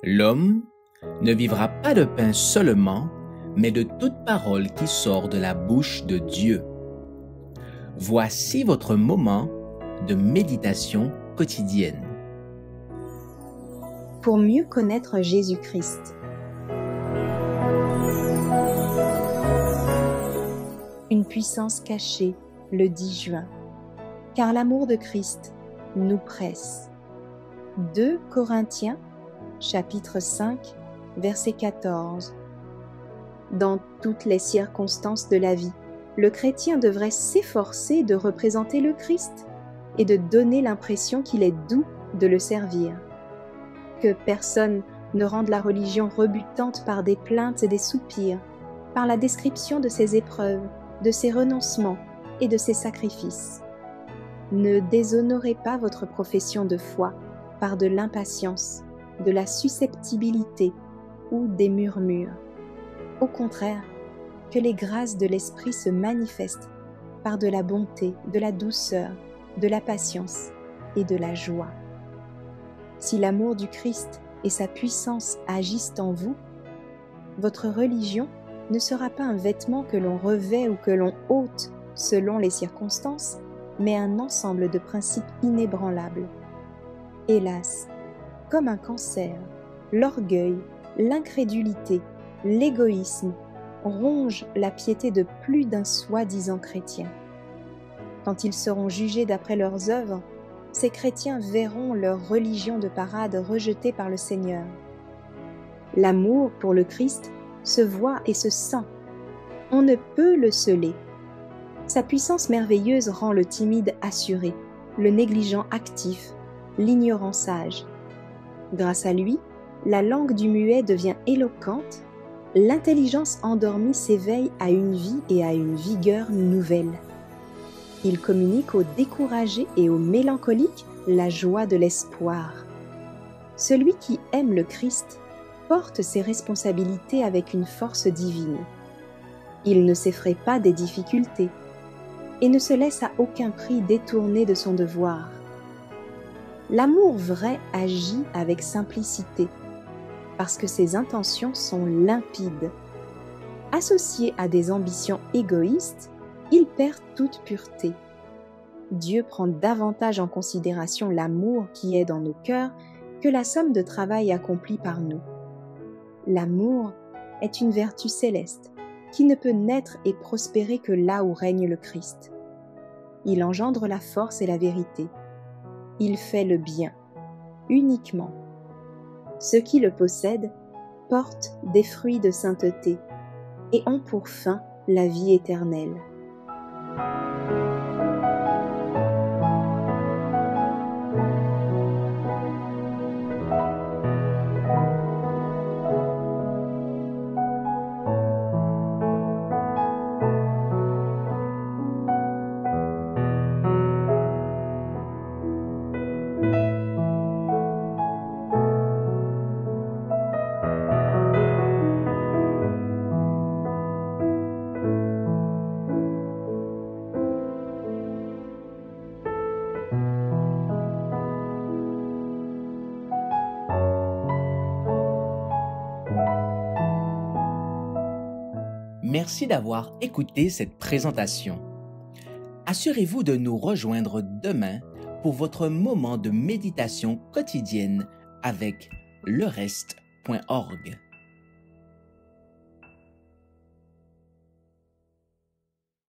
L'homme ne vivra pas de pain seulement, mais de toute parole qui sort de la bouche de Dieu. Voici votre moment de méditation quotidienne. Pour mieux connaître Jésus-Christ. Une puissance cachée le 10 juin. Car l'amour de Christ nous presse. 2 Corinthiens, chapitre 5, verset 14. Dans toutes les circonstances de la vie, le chrétien devrait s'efforcer de représenter le Christ et de donner l'impression qu'il est doux de le servir. Que personne ne rende la religion rebutante par des plaintes et des soupirs, par la description de ses épreuves, de ses renoncements et de ses sacrifices. Ne déshonorez pas votre profession de foi par de l'impatience, de la susceptibilité ou des murmures. Au contraire, que les grâces de l'Esprit se manifestent par de la bonté, de la douceur, de la patience et de la joie. Si l'amour du Christ et sa puissance agissent en vous, votre religion ne sera pas un vêtement que l'on revêt ou que l'on ôte selon les circonstances, mais un ensemble de principes inébranlables. Hélas, comme un cancer, l'orgueil, l'incrédulité, l'égoïsme rongent la piété de plus d'un soi-disant chrétien. Quand ils seront jugés d'après leurs œuvres, ces chrétiens verront leur religion de parade rejetée par le Seigneur. L'amour pour le Christ se voit et se sent. On ne peut le celer. Sa puissance merveilleuse rend le timide assuré, le négligent actif, l'ignorant sage. Grâce à lui, la langue du muet devient éloquente, l'intelligence endormie s'éveille à une vie et à une vigueur nouvelle. Il communique aux découragés et aux mélancoliques la joie de l'espoir. Celui qui aime le Christ porte ses responsabilités avec une force divine. Il ne s'effraie pas des difficultés et ne se laisse à aucun prix détourner de son devoir. L'amour vrai agit avec simplicité, parce que ses intentions sont limpides. Associé à des ambitions égoïstes, il perd toute pureté. Dieu prend davantage en considération l'amour qui est dans nos cœurs que la somme de travail accomplie par nous. L'amour est une vertu céleste qui ne peut naître et prospérer que là où règne le Christ. Il engendre la force et la vérité. Il fait le bien, uniquement. Ceux qui le possèdent portent des fruits de sainteté et ont pour fin la vie éternelle. Merci d'avoir écouté cette présentation. Assurez-vous de nous rejoindre demain pour votre moment de méditation quotidienne avec lereste.org.